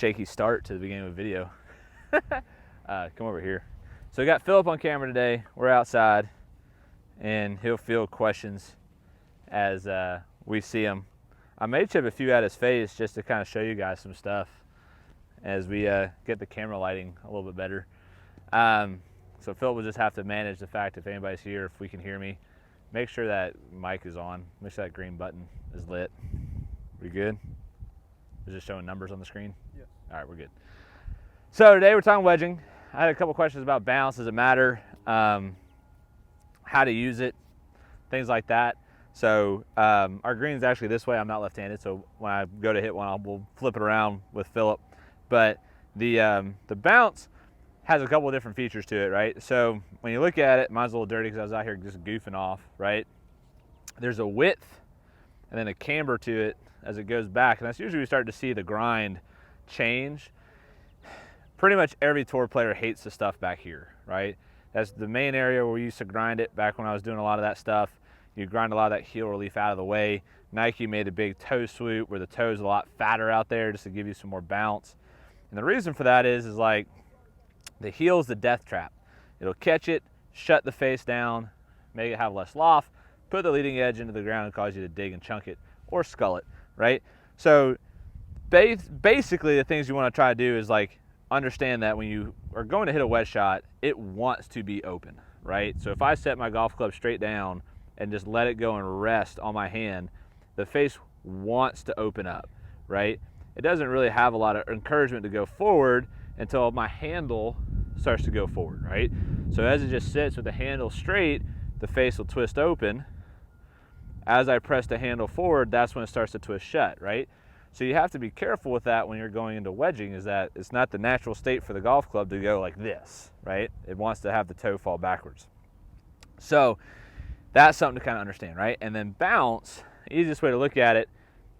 shaky start to the beginning of a video. Come over here. So we got Philip on camera today. We're outside, and he'll field questions as we see him. I may chip a few at his face just to kind of show you guys some stuff as we get the camera lighting a little bit better. So Philip will just have to manage the fact if anybody's here, if we can hear me. Make sure that mic is on. Make sure that green button is lit. We good? Is it showing numbers on the screen? Yes. All right, we're good. So today we're talking wedging. I had a couple questions about bounce. Does it matter? How to use it, things like that. So our green's actually this way. I'm not left-handed, so when I go to hit one, we'll flip it around with Philip. But the bounce has a couple of different features to it, right? So when you look at it, mine's a little dirty because I was out here just goofing off, right? There's a width and then a camber to it as it goes back, and that's usually we start to see the grind change. Pretty much every tour player hates the stuff back here, right? That's the main area where we used to grind it back when I was doing a lot of that stuff. You grind a lot of that heel relief out of the way. Nike made a big toe swoop where the toe's a lot fatter out there just to give you some more bounce. And the reason for that is like the heel's the death trap. It'll catch it, shut the face down, make it have less loft, put the leading edge into the ground and cause you to dig and chunk it or skull it, right? So basically the things you want to try to do is like understand that when you are going to hit a wedge shot, it wants to be open, right? So if I set my golf club straight down and just let it go and rest on my hand, the face wants to open up, right? It doesn't really have a lot of encouragement to go forward until my handle starts to go forward, right? So as it just sits with the handle straight, the face will twist open. As I press the handle forward, that's when it starts to twist shut, right? So you have to be careful with that when you're going into wedging, is that it's not the natural state for the golf club to go like this, right? It wants to have the toe fall backwards. So that's something to kind of understand, right? And then bounce, the easiest way to look at it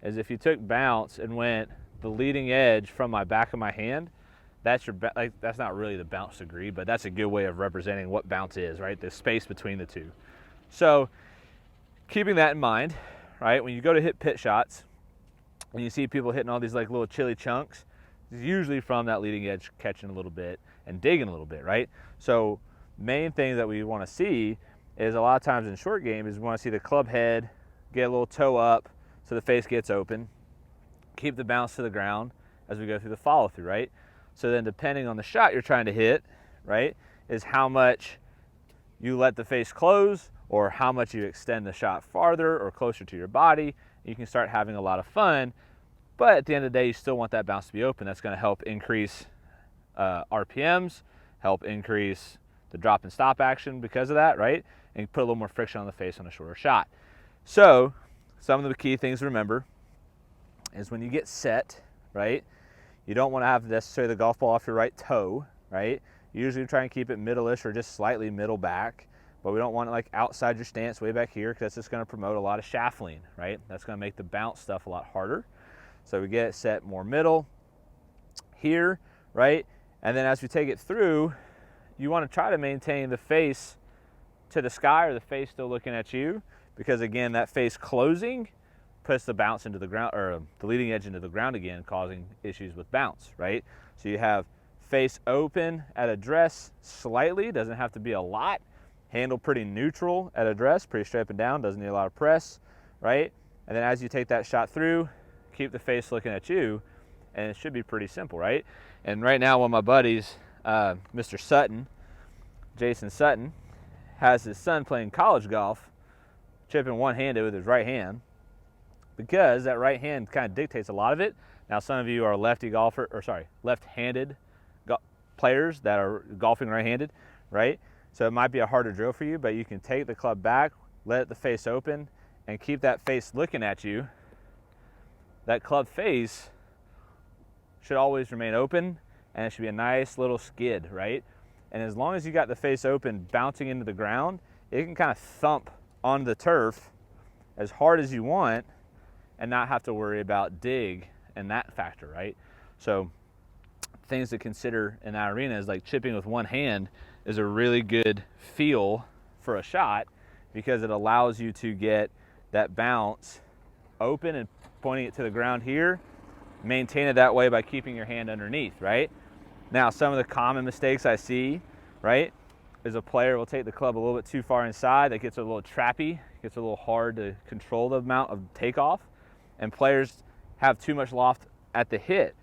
is if you took bounce and went the leading edge from my back of my hand, that's your that's not really the bounce degree, but that's a good way of representing what bounce is, right? The space between the two. So keeping that in mind, right? When you go to hit pit shots, when you see people hitting all these like little chili chunks, it's usually from that leading edge catching a little bit and digging a little bit, right? So main thing that we want to see is a lot of times in short game is we want to see the club head get a little toe up so the face gets open, keep the bounce to the ground as we go through the follow through, right? So then depending on the shot you're trying to hit, right, is how much you let the face close or how much you extend the shot farther or closer to your body. You can start having a lot of fun, but at the end of the day, you still want that bounce to be open. That's going to help increase RPMs, help increase the drop and stop action because of that, right? And put a little more friction on the face on a shorter shot. So some of the key things to remember is when you get set, right, you don't want to have necessarily the golf ball off your right toe, right? Usually try and keep it middle-ish or just slightly middle back, but we don't want it like outside your stance way back here because that's just going to promote a lot of shaft lean, right? That's going to make the bounce stuff a lot harder. So we get it set more middle here, right? And then as we take it through, you want to try to maintain the face to the sky or the face still looking at you, because again, that face closing puts the bounce into the ground, or the leading edge into the ground again, causing issues with bounce, right? So you have face open at address slightly, doesn't have to be a lot. Handle pretty neutral at address, pretty straight up and down, doesn't need a lot of press, right? And then as you take that shot through, keep the face looking at you, and it should be pretty simple, right? And right now, one of my buddies, Mr. Sutton, Jason Sutton, has his son playing college golf, chipping one-handed with his right hand, because that right hand kind of dictates a lot of it. Now, some of you are left-handed players that are golfing right-handed, right? So it might be a harder drill for you, but you can take the club back, let the face open, and keep that face looking at you. That club face should always remain open, and it should be a nice little skid, right? And as long as you got the face open, bouncing into the ground, it can kind of thump on the turf as hard as you want and not have to worry about dig and that factor, right? So things to consider in that arena is like chipping with one hand is a really good feel for a shot because it allows you to get that bounce open and pointing it to the ground here maintain it that way by keeping your hand underneath, right? Now, some of the common mistakes I see, right, is a player will take the club a little bit too far inside. That gets a little trappy, gets a little hard to control the amount of takeoff, and players have too much loft at the hit.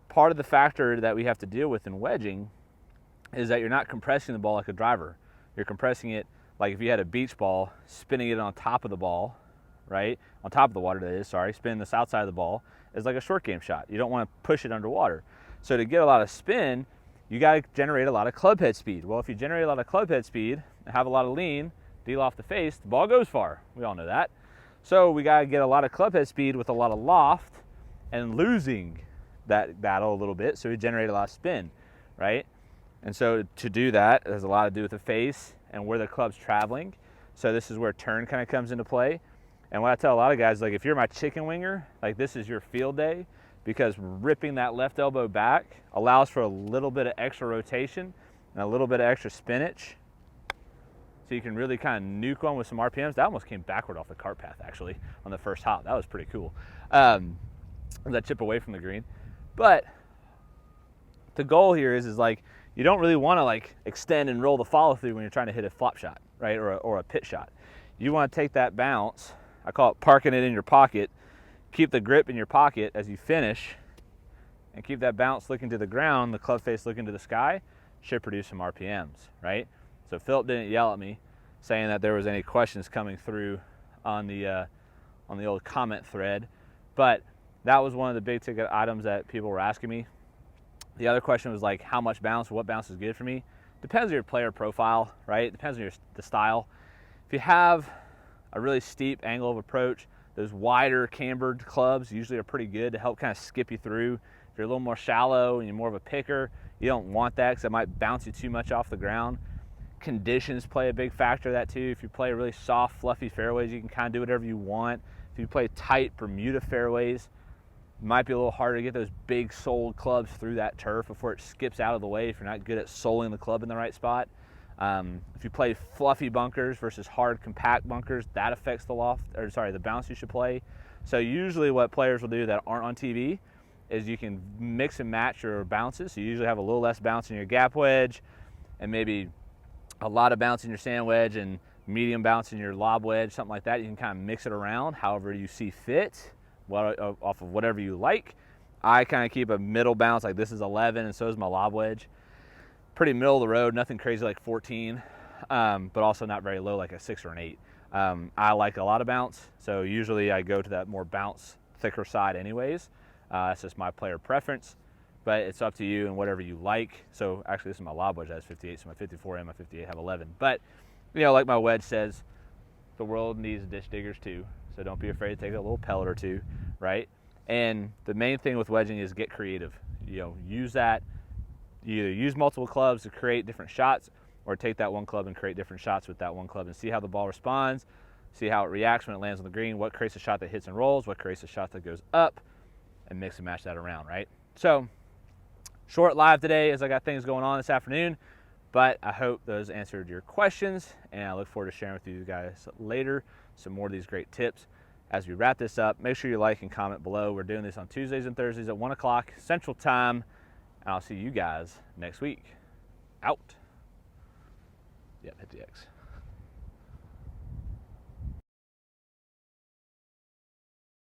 Part of the factor that we have to deal with in wedging is that you're not compressing the ball like a driver. You're compressing it like if you had a beach ball, spinning it on top of the ball, right? On top of the water, that is, sorry, spinning this outside of the ball is like a short game shot. You don't want to push it underwater. So to get a lot of spin, you got to generate a lot of club head speed. Well, if you generate a lot of club head speed and have a lot of lean, deal off the face, the ball goes far. We all know that. So we got to get a lot of club head speed with a lot of loft and losing that battle a little bit so we generate a lot of spin, right? And so to do that, it has a lot to do with the face and where the club's traveling. So this is where turn kind of comes into play. And what I tell a lot of guys, like if you're my chicken winger, like this is your field day, because ripping that left elbow back allows for a little bit of extra rotation and a little bit of extra spinach. So you can really kind of nuke one with some RPMs. That almost came backward off the cart path actually on the first hop. That was pretty cool. That chip away from the green. But the goal here is like, you don't really want to like extend and roll the follow through when you're trying to hit a flop shot, right? Or a pit shot. You want to take that bounce, I call it parking it in your pocket, keep the grip in your pocket as you finish, and keep that bounce looking to the ground, the club face looking to the sky, should produce some RPMs, right? So Philip didn't yell at me saying that there was any questions coming through on the old comment thread, but that was one of the big ticket items that people were asking me. The other question was like, how much bounce, or what bounce is good for me? Depends on your player profile, right? Depends on the style. If you have a really steep angle of approach, those wider cambered clubs usually are pretty good to help kind of skip you through. If you're a little more shallow and you're more of a picker, you don't want that because it might bounce you too much off the ground. Conditions play a big factor of that too. If you play really soft, fluffy fairways, you can kind of do whatever you want. If you play tight Bermuda fairways, it might be a little harder to get those big soled clubs through that turf before it skips out of the way if you're not good at soling the club in the right spot. If you play fluffy bunkers versus hard compact bunkers, that affects the bounce you should play. So usually what players will do that aren't on TV is you can mix and match your bounces. So you usually have a little less bounce in your gap wedge and maybe a lot of bounce in your sand wedge and medium bounce in your lob wedge, something like that. You can kind of mix it around however you see fit, off of whatever you like. I kind of keep a middle bounce, like this is 11 and so is my lob wedge. Pretty middle of the road, nothing crazy like 14, but also not very low like a 6 or an 8. I like a lot of bounce, so usually I go to that more bounce, thicker side anyways. That's just my player preference, but it's up to you and whatever you like. So actually this is my lob wedge, that has 58, so my 54 and my 58 have 11. But, you know, like my wedge says, the world needs ditch diggers too, so don't be afraid to take a little pellet or two, right? And the main thing with wedging is get creative. You know, use that. You either use multiple clubs to create different shots or take that one club and create different shots with that one club and see how the ball responds, see how it reacts when it lands on the green, what creates a shot that hits and rolls, what creates a shot that goes up, and mix and match that around, right? So, short live today as I got things going on this afternoon, but I hope those answered your questions, and I look forward to sharing with you guys later some more of these great tips. As we wrap this up, make sure you like and comment below. We're doing this on Tuesdays and Thursdays at 1 o'clock Central Time. And I'll see you guys next week. Out. Yep, hit the X.